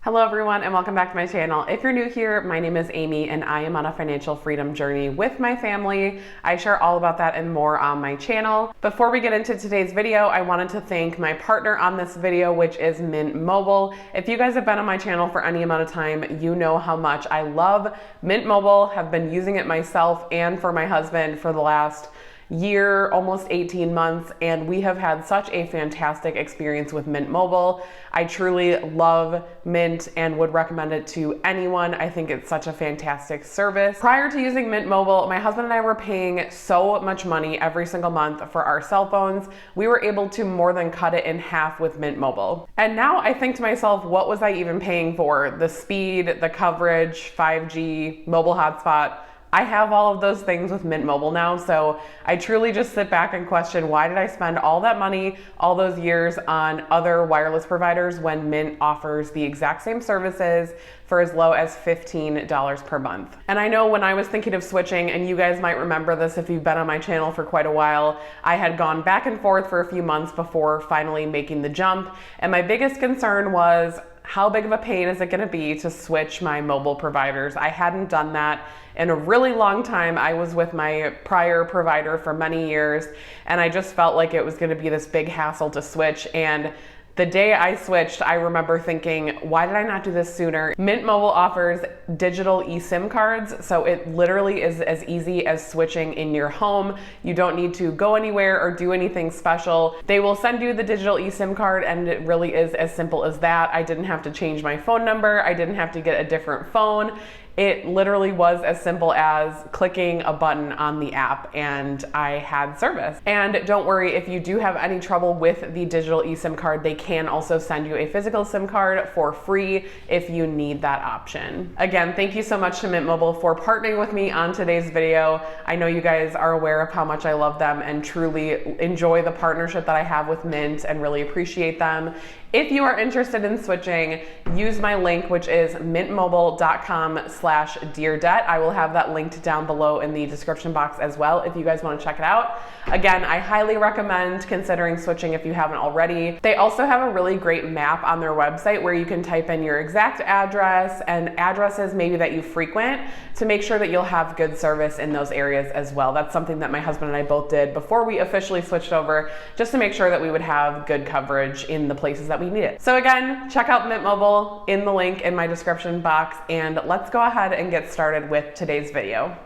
Hello everyone and welcome back to my channel. If you're new here, my name is Amy and I am on a financial freedom journey with my family. I share all about that and more on my channel. Before we get into today's video, I wanted to thank my partner on this video, which is Mint Mobile. If you guys have been on my channel for any amount of time, you know how much I love Mint Mobile, have been using it myself and for my husband for the last year, almost 18 months, and we have had such a fantastic experience with Mint Mobile. I truly love Mint and would recommend it to anyone. I think it's such a fantastic service. Prior to using Mint Mobile, my husband and I were paying so much money every single month for our cell phones. We were able to more than cut it in half with Mint Mobile. And now I think to myself, what was I even paying for? The speed, the coverage, 5G, mobile hotspot. I have all of those things with Mint Mobile now, so I truly just sit back and question, why did I spend all that money, all those years on other wireless providers when Mint offers the exact same services for as low as $15 per month. And I know when I was thinking of switching, and you guys might remember this if you've been on my channel for quite a while, I had gone back and forth for a few months before finally making the jump. And my biggest concern was, how big of a pain is it gonna be to switch my mobile providers? I hadn't done that in a really long time. I was with my prior provider for many years, and I just felt like it was gonna be this big hassle to switch. And the day I switched, I remember thinking, why did I not do this sooner? Mint Mobile offers digital eSIM cards, so it literally is as easy as switching in your home. You don't need to go anywhere or do anything special. They will send you the digital eSIM card, and it really is as simple as that. I didn't have to change my phone number. I didn't have to get a different phone. It literally was as simple as clicking a button on the app and I had service. And don't worry, if you do have any trouble with the digital eSIM card, they can also send you a physical SIM card for free if you need that option. Again, thank you so much to Mint Mobile for partnering with me on today's video. I know you guys are aware of how much I love them and truly enjoy the partnership that I have with Mint and really appreciate them. If you are interested in switching, use my link, which is mintmobile.com/deardebt. I will have that linked down below in the description box as well if you guys want to check it out. Again, I highly recommend considering switching if you haven't already. They also have a really great map on their website where you can type in your exact address and addresses maybe that you frequent to make sure that you'll have good service in those areas as well. That's something that my husband and I both did before we officially switched over, just to make sure that we would have good coverage in the places that we need it. So again, check out Mint Mobile in the link in my description box, and let's go ahead and get started with today's video.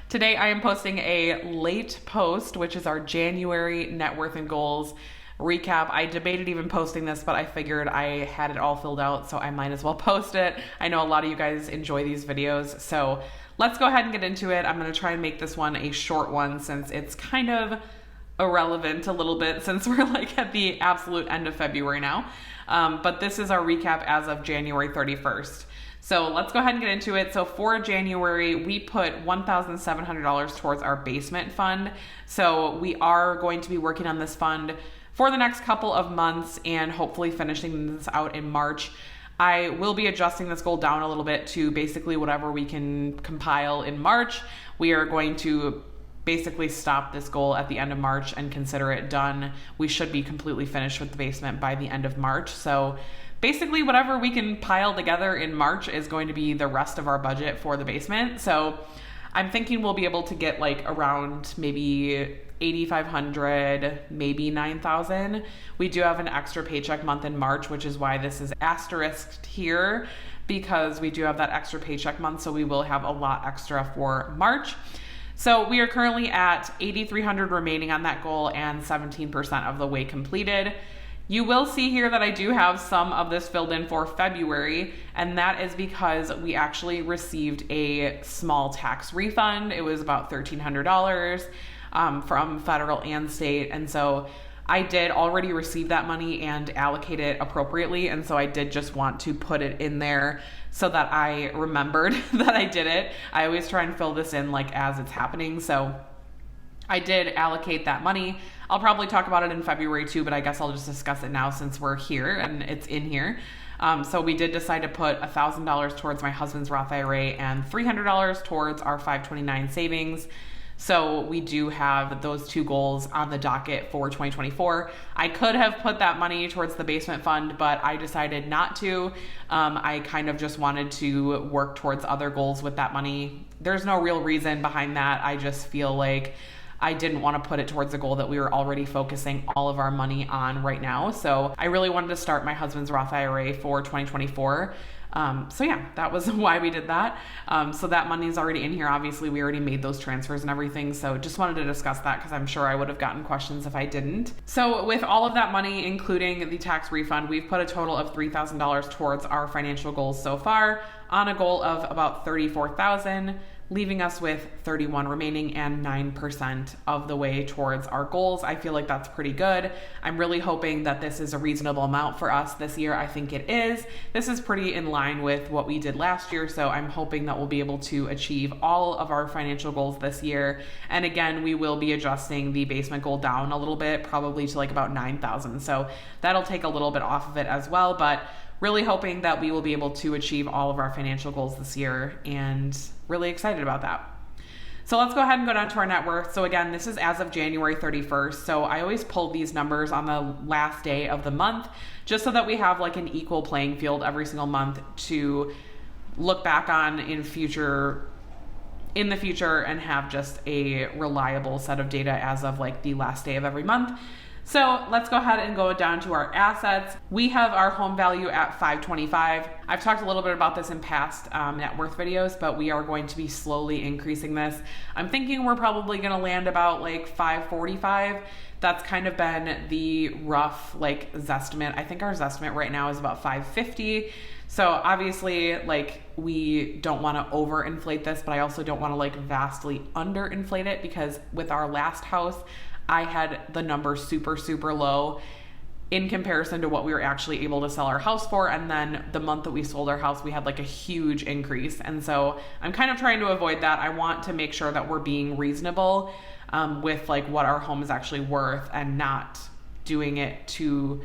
Today I am posting a late post, which is our January net worth and goals recap. I debated even posting this, but I figured I had it all filled out, so I might as well post it. I know a lot of you guys enjoy these videos, so let's go ahead and get into it. I'm gonna try and make this one a short one since it's kind of irrelevant a little bit since we're like at the absolute end of February now. But this is our recap as of January 31st. So let's go ahead and get into it. So for January, we put $1,700 towards our basement fund. So we are going to be working on this fund for the next couple of months and hopefully finishing this out in March. I will be adjusting this goal down a little bit to basically whatever we can compile in March. We are going to basically stop this goal at the end of March and consider it done. We should be completely finished with the basement by the end of March. So basically whatever we can pile together in March is going to be the rest of our budget for the basement. So I'm thinking we'll be able to get like around maybe $8,500, maybe $9,000. We do have an extra paycheck month in March, which is why this is asterisked here, because we do have that extra paycheck month. So we will have a lot extra for March. So we are currently at $8,300 remaining on that goal and 17% of the way completed. You will see here that I do have some of this filled in for February, and that is because we actually received a small tax refund. It was about $1,300 from federal and state, and so I did already receive that money and allocate it appropriately, and so I did just want to put it in there so that I remembered that I did it. I always try and fill this in like as it's happening, so I did allocate that money. I'll probably talk about it in February too, but I guess I'll just discuss it now since we're here and it's in here. So we did decide to put $1,000 towards my husband's Roth IRA and $300 towards our 529 savings. So we do have those two goals on the docket for 2024. I could have put that money towards the basement fund, but I decided not to. I kind of just wanted to work towards other goals with that money. There's no real reason behind that. I just feel like I didn't want to put it towards a goal that we were already focusing all of our money on right now. So I really wanted to start my husband's Roth IRA for 2024. So yeah, that was why we did that. So that money's already in here. Obviously, we already made those transfers and everything. So just wanted to discuss that because I'm sure I would have gotten questions if I didn't. So with all of that money, including the tax refund, we've put a total of $3,000 towards our financial goals so far, on a goal of about $34,000. Leaving us with 31 remaining and 9% of the way towards our goals. I feel like that's pretty good. I'm really hoping that this is a reasonable amount for us this year. I think it is. This is pretty in line with what we did last year, so I'm hoping that we'll be able to achieve all of our financial goals this year. And again, we will be adjusting the basement goal down a little bit, probably to like about 9,000. So that'll take a little bit off of it as well, but really hoping that we will be able to achieve all of our financial goals this year, and really excited about that. So let's go ahead and go down to our net worth. So again, this is as of January 31st. So I always pull these numbers on the last day of the month, just so that we have like an equal playing field every single month to look back on in the future and have just a reliable set of data as of like the last day of every month. So let's go ahead and go down to our assets. We have our home value at $525,000. I've talked a little bit about this in past net worth videos, but we are going to be slowly increasing this. I'm thinking we're probably going to land about like $545,000. That's kind of been the rough like Zestimate. I think our Zestimate right now is about $550,000. So obviously, like, we don't want to overinflate this, but I also don't want to like vastly underinflate it, because with our last house, I had the number super, super low in comparison to what we were actually able to sell our house for. And then the month that we sold our house, we had like a huge increase. And so I'm kind of trying to avoid that. I want to make sure that we're being reasonable with like what our home is actually worth, and not doing it too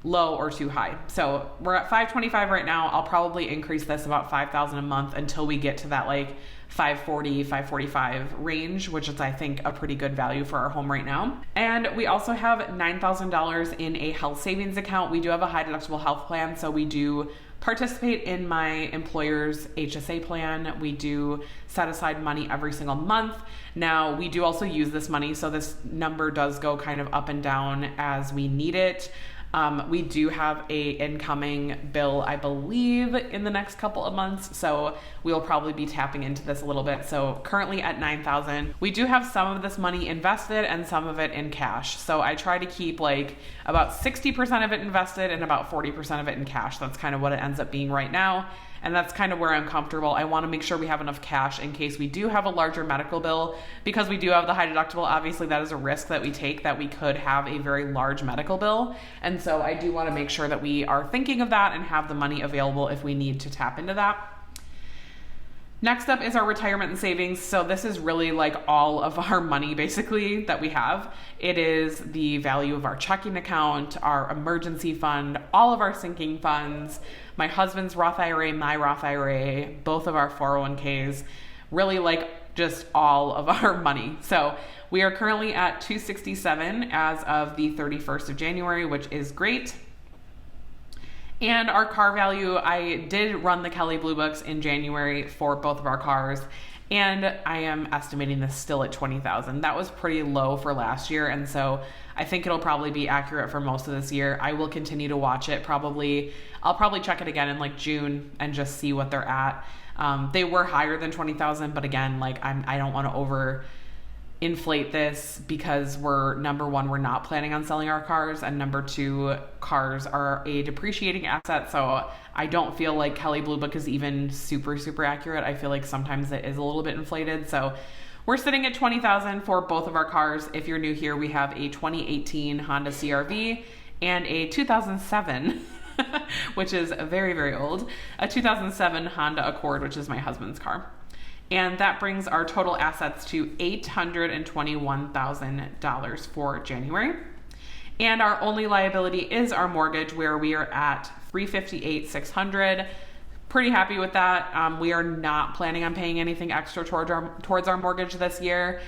low or too high. So we're at $525,000 right now. I'll probably increase this about $5,000 a month until we get to that like $540,000, $545,000 range, which is I think a pretty good value for our home right now. And we also have $9,000 in a health savings account. We do have a high deductible health plan, so we do participate in my employer's HSA plan. We do set aside money every single month. Now, we do also use this money, so this number does go kind of up and down as we need it. We do have a incoming bill, I believe, in the next couple of months, so we'll probably be tapping into this a little bit. So currently at $9,000, we do have some of this money invested and some of it in cash. So I try to keep like about 60% of it invested and about 40% of it in cash. That's kind of what it ends up being right now. And that's kind of where I'm comfortable. I want to make sure we have enough cash in case we do have a larger medical bill, because we do have the high deductible. Obviously, that is a risk that we take, that we could have a very large medical bill. And so I do want to make sure that we are thinking of that and have the money available if we need to tap into that. Next up is our retirement and savings. So this is really like all of our money basically that we have. It is the value of our checking account, our emergency fund, all of our sinking funds, my husband's Roth IRA, my Roth IRA, both of our 401ks, really like just all of our money. So we are currently at $267 as of the 31st of January, which is great. And our car value, I did run the Kelley Blue Books in January for both of our cars, and I am estimating this still at $20,000. That was pretty low for last year, and so I think it'll probably be accurate for most of this year. I will continue to watch it. I'll probably check it again in like June and just see what they're at. They were higher than $20,000, but again, like I don't want to overinflate this, because number one, we're not planning on selling our cars, and number two, cars are a depreciating asset. So I don't feel like Kelley Blue Book is even super, super accurate. I feel like sometimes it is a little bit inflated. So we're sitting at $20,000 for both of our cars. If you're new here, we have a 2018 Honda CR-V and a 2007 which is very, very old, a 2007 Honda Accord, which is my husband's car. And that brings our total assets to $821,000 for January. And our only liability is our mortgage, where we are at $358,600. Pretty happy with that. We are not planning on paying anything extra towards our mortgage this year.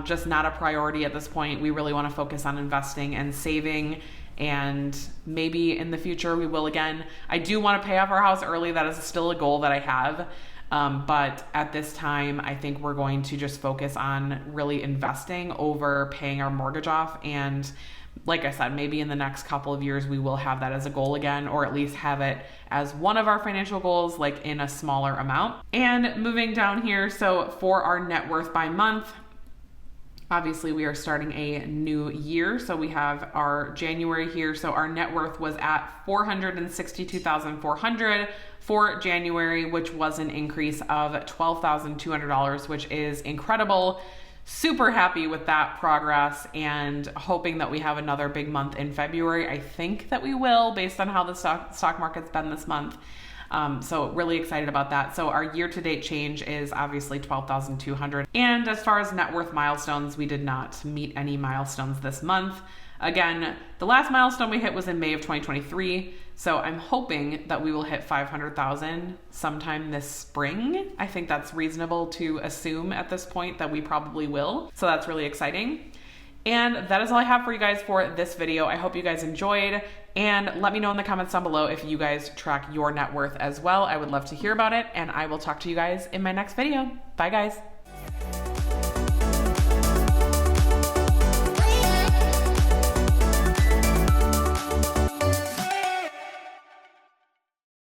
just not a priority at this point. We really want to focus on investing and saving, and maybe in the future we will again. I do want to pay off our house early. That is still a goal that I have. But at this time, I think we're going to just focus on really investing over paying our mortgage off. And like I said, maybe in the next couple of years, we will have that as a goal again, or at least have it as one of our financial goals, like in a smaller amount. And moving down here, so for our net worth by month, obviously we are starting a new year. So we have our January here. So our net worth was at $462,400 for January, which was an increase of $12,200, which is incredible. Super happy with that progress and hoping that we have another big month in February. I think that we will, based on how the stock market's been this month. So really excited about that. So our year-to-date change is obviously $12,200. And as far as net worth milestones, we did not meet any milestones this month. Again, the last milestone we hit was in May of 2023. So I'm hoping that we will hit 500,000 sometime this spring. I think that's reasonable to assume at this point that we probably will. So that's really exciting. And that is all I have for you guys for this video. I hope you guys enjoyed, and let me know in the comments down below if you guys track your net worth as well. I would love to hear about it, and I will talk to you guys in my next video. Bye guys.